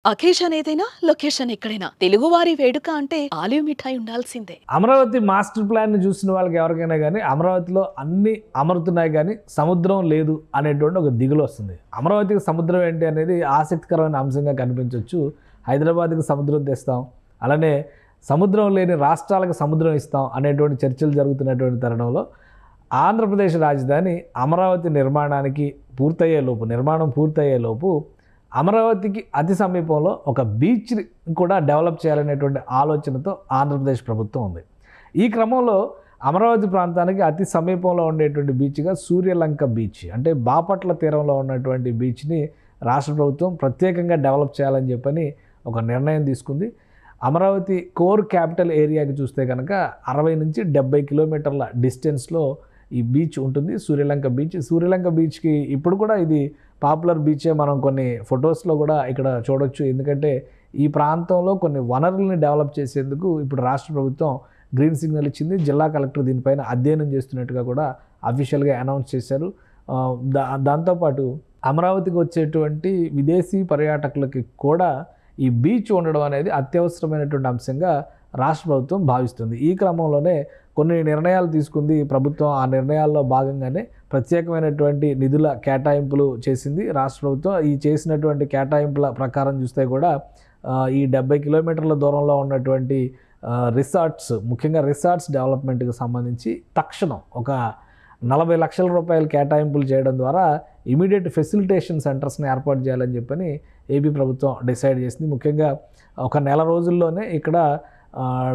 Occasion ఏదైనా location ఎక్కడైనా తెలుగువారి వేడుక అంటే ఆలివ్ మిఠాయి ఉండాల్సిందే. అమరావతి మాస్టర్ ప్లాన్ని చూసిన వాళ్ళకి ఎవరికైనా కానీ అమరావతిలో అన్నీ అమరుతున్నాయి కానీ సముద్రం లేదు అనేటువంటి ఒక దిగులు వస్తుంది. అమరావతికి సముద్రం ఏంటి అనేది ఆసక్తికరమైన అంశంగా కనిపించవచ్చు. హైదరాబాద్కి సముద్రం తెస్తాం, అలానే సముద్రం లేని రాష్ట్రాలకు సముద్రం ఇస్తాం అనేటువంటి చర్చలు జరుగుతున్నటువంటి తరుణంలో ఆంధ్రప్రదేశ్ రాజధాని అమరావతి నిర్మాణం పూర్తయ్యేలోపు అమరావతికి అతి సమీపంలో ఒక బీచ్ కూడా డెవలప్ చేయాలనేటువంటి ఆలోచనతో ఆంధ్రప్రదేశ్ ప్రభుత్వం ఉంది. ఈ క్రమంలో అమరావతి ప్రాంతానికి అతి సమీపంలో ఉండేటువంటి బీచ్గా సూర్యలంక బీచ్, అంటే బాపట్ల తీరంలో ఉన్నటువంటి బీచ్ని రాష్ట్ర ప్రభుత్వం ప్రత్యేకంగా డెవలప్ చేయాలని చెప్పని ఒక నిర్ణయం తీసుకుంది. అమరావతి కోర్ క్యాపిటల్ ఏరియాకి చూస్తే కనుక 60 నుంచి 70 కిలోమీటర్ల డిస్టెన్స్లో ఈ బీచ్ ఉంటుంది, సూర్యలంక బీచ్కి ఇప్పుడు కూడా ఇది పాపులర్ బీచే. మనం కొన్ని ఫొటోస్లో కూడా ఇక్కడ చూడొచ్చు. ఎందుకంటే ఈ ప్రాంతంలో కొన్ని వనరుల్ని డెవలప్ చేసేందుకు ఇప్పుడు రాష్ట్ర ప్రభుత్వం గ్రీన్ సిగ్నల్ ఇచ్చింది. జిల్లా కలెక్టర్ దీనిపైన అధ్యయనం చేస్తున్నట్టుగా కూడా అఫీషియల్గా అనౌన్స్ చేశారు. దాంతోపాటు అమరావతికి వచ్చేటువంటి విదేశీ పర్యాటకులకి కూడా ఈ బీచ్ ఉండడం అనేది అత్యవసరమైనటువంటి అంశంగా రాష్ట్ర ప్రభుత్వం భావిస్తుంది. ఈ క్రమంలోనే కొన్ని నిర్ణయాలు తీసుకుంది ప్రభుత్వం. ఆ నిర్ణయాల్లో భాగంగానే ప్రత్యేకమైనటువంటి నిధుల కేటాయింపులు చేసింది రాష్ట్ర ప్రభుత్వం. ఈ చేసినటువంటి కేటాయింపుల ప్రకారం చూస్తే కూడా ఈ 70 కిలోమీటర్ల దూరంలో ఉన్నటువంటి రిసార్ట్స్, ముఖ్యంగా రిసార్ట్స్ డెవలప్మెంట్కి సంబంధించి తక్షణం ఒక 40 లక్షల రూపాయలు కేటాయింపులు చేయడం ద్వారా ఇమీడియట్ ఫెసిలిటేషన్ సెంటర్స్ని ఏర్పాటు చేయాలని చెప్పని ఏపీ ప్రభుత్వం డిసైడ్ చేసింది. ముఖ్యంగా ఒక నెల రోజుల్లోనే ఇక్కడ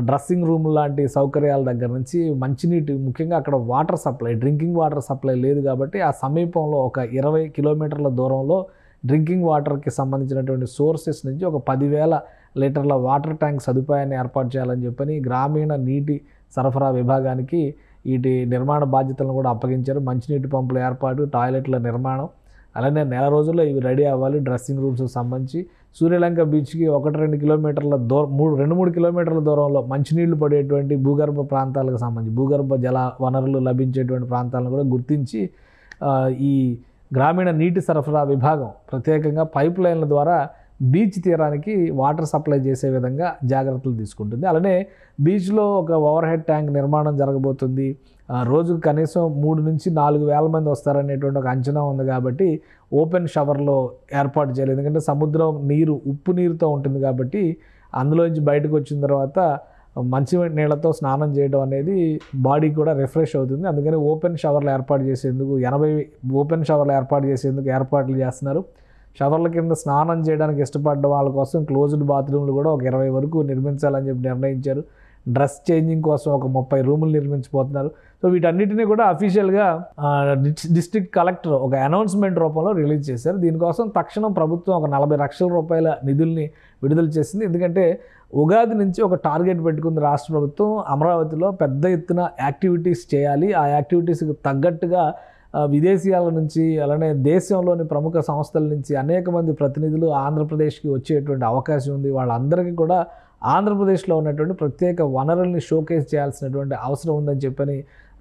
డ్రెస్సింగ్ రూమ్ లాంటి సౌకర్యాల దగ్గర నుంచి మంచినీటి, ముఖ్యంగా అక్కడ water supply, drinking water supply లేదు కాబట్టి ఆ సమీపంలో ఒక 20 కిలోమీటర్ల దూరంలో డ్రింకింగ్ వాటర్కి సంబంధించినటువంటి సోర్సెస్ నుంచి ఒక 10,000 లీటర్ల వాటర్ ట్యాంక్ సదుపాయాన్ని ఏర్పాటు చేయాలని చెప్పని గ్రామీణ నీటి సరఫరా విభాగానికి వీటి నిర్మాణ బాధ్యతలను కూడా అప్పగించారు. మంచినీటి పంపుల ఏర్పాటు, టాయిలెట్ల నిర్మాణం, అలానే నెల రోజుల్లో ఇవి రెడీ అవ్వాలి. డ్రెస్సింగ్ రూమ్స్కి సంబంధించి సూర్యలంక బీచ్కి 1-2 కిలోమీటర్ల 2-3 కిలోమీటర్ల దూరంలో మంచినీళ్లు పడేటువంటి భూగర్భ ప్రాంతాలకు సంబంధించి భూగర్భ జల వనరులు లభించేటువంటి ప్రాంతాలను కూడా గుర్తించి ఈ గ్రామీణ నీటి సరఫరా విభాగం ప్రత్యేకంగా పైప్ లైన్ల ద్వారా బీచ్ తీరానికి వాటర్ సప్లై చేసే విధంగా జాగ్రత్తలు తీసుకుంటుంది. అలానే బీచ్లో ఒక ఓవర్ హెడ్ ట్యాంక్ నిర్మాణం జరగబోతుంది. రోజుకు కనీసం 3 నుంచి 4 వేల మంది వస్తారనేటువంటి ఒక అంచనా ఉంది కాబట్టి ఓపెన్ షవర్లో ఏర్పాటు చేయాలి. ఎందుకంటే సముద్రం నీరు ఉప్పు నీరుతో ఉంటుంది కాబట్టి అందులోంచి బయటకు వచ్చిన తర్వాత మంచి నీళ్ళతో స్నానం చేయడం అనేది బాడీ కూడా రిఫ్రెష్ అవుతుంది. అందుకని ఓపెన్ షవర్లు ఏర్పాటు చేసేందుకు 80 ఓపెన్ షవర్లు ఏర్పాటు చేసేందుకు ఏర్పాట్లు చేస్తున్నారు. షవర్ల కింద స్నానం చేయడానికి ఇష్టపడ్డ వాళ్ళ కోసం క్లోజ్డ్ బాత్రూమ్లు కూడా ఒక 20 వరకు నిర్మించాలని చెప్పి నిర్ణయించారు. డ్రెస్ చేంజింగ్ కోసం ఒక 30 రూములు నిర్మించబోతున్నారు. సో వీటన్నిటిని కూడా అఫీషియల్గా డిస్ట్రిక్ట్ కలెక్టర్ ఒక అనౌన్స్మెంట్ రూపంలో రిలీజ్ చేశారు. దీనికోసం తక్షణం ప్రభుత్వం ఒక 40 లక్షల రూపాయల నిధుల్ని విడుదల చేసింది. ఎందుకంటే ఉగాది నుంచి ఒక టార్గెట్ పెట్టుకుంది రాష్ట్ర ప్రభుత్వం. అమరావతిలో పెద్ద ఎత్తున యాక్టివిటీస్ చేయాలి. ఆ యాక్టివిటీస్కి తగ్గట్టుగా విదేశీయాల నుంచి, అలానే దేశంలోని ప్రముఖ సంస్థల నుంచి అనేక మంది ప్రతినిధులు ఆంధ్రప్రదేశ్కి వచ్చేటువంటి అవకాశం ఉంది. వాళ్ళందరికీ కూడా ఆంధ్రప్రదేశ్లో ఉన్నటువంటి ప్రత్యేక వనరుల్ని షోకేస్ చేయాల్సినటువంటి అవసరం ఉందని చెప్పని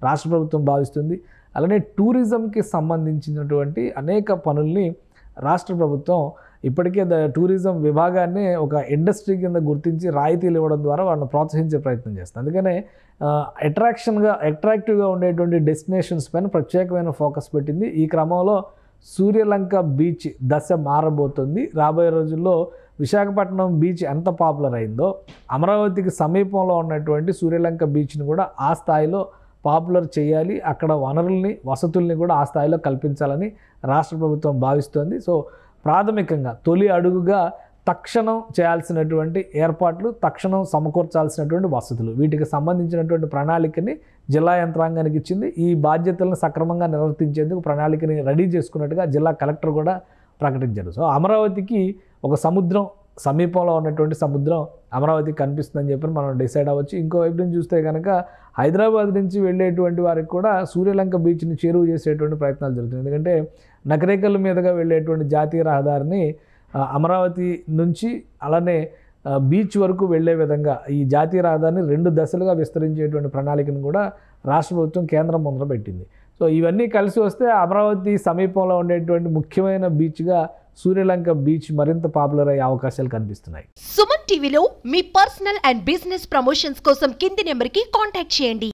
రాష్ట్ర ప్రభుత్వం భావిస్తుంది. అలానే టూరిజంకి సంబంధించినటువంటి అనేక పనుల్ని రాష్ట్ర ప్రభుత్వం ఇప్పటికే టూరిజం విభాగాన్ని ఒక ఇండస్ట్రీ కింద గుర్తించి రాయితీలు ఇవ్వడం ద్వారా వాళ్ళని ప్రోత్సహించే ప్రయత్నం చేస్తుంది. అందుకనే అట్రాక్టివ్గా ఉండేటువంటి డెస్టినేషన్స్ పైన ప్రత్యేకమైన ఫోకస్ పెట్టింది. ఈ క్రమంలో సూర్యలంక బీచ్ దశ మారబోతుంది. రాబోయే రోజుల్లో విశాఖపట్నం బీచ్ ఎంత పాపులర్ అయిందో అమరావతికి సమీపంలో ఉన్నటువంటి సూర్యలంక బీచ్ని కూడా ఆ స్థాయిలో పాపులర్ చేయాలి. అక్కడ వనరుల్ని, వసతుల్ని కూడా ఆ స్థాయిలో కల్పించాలని రాష్ట్ర ప్రభుత్వం భావిస్తోంది. సో ప్రాథమికంగా తొలి అడుగుగా తక్షణం చేయాల్సినటువంటి ఏర్పాట్లు, తక్షణం సమకూర్చాల్సినటువంటి వసతులు, వీటికి సంబంధించినటువంటి ప్రణాళికని జిల్లా యంత్రాంగానికి ఇచ్చింది. ఈ బాధ్యతలను సక్రమంగా నిర్వర్తించేందుకు ప్రణాళికని రెడీ చేసుకున్నట్టుగా జిల్లా కలెక్టర్ కూడా ప్రకటించారు. సో అమరావతికి ఒక సముద్రం, సమీపంలో ఉన్నటువంటి సముద్రం అమరావతికి కనిపిస్తుందని చెప్పి మనం డిసైడ్ అవ్వచ్చు. ఇంకో వైపు నుంచి చూస్తే కనుక హైదరాబాద్ నుంచి వెళ్ళేటువంటి వారికి కూడా సూర్యలంక బీచ్ని చేరువ చేసేటువంటి ప్రయత్నాలు జరుగుతుంది. ఎందుకంటే నకరేకల్ మీదుగా వెళ్ళేటువంటి జాతీయ రహదారిని అమరావతి నుంచి అలానే బీచ్ వరకు వెళ్ళే విధంగా ఈ జాతీయ రహదారిని 2 దశలుగా విస్తరించేటువంటి ప్రణాళికను కూడా రాష్ట్ర ప్రభుత్వం కేంద్రం ముందర పెట్టింది. సో ఇవన్నీ కలిసి వస్తే అమరావతి సమీపంలో ఉండేటువంటి ముఖ్యమైన బీచ్గా సూర్యలంక బీచ్ మరింత పాపులర్ అయ్యే అవకాశాలు కనిపిస్తున్నాయి. సుమన్ టీవీలో మీ పర్సనల్ అండ్ బిజినెస్ ప్రమోషన్స్ కోసం కింది నెంబర్కి కాంటాక్ట్ చేయండి.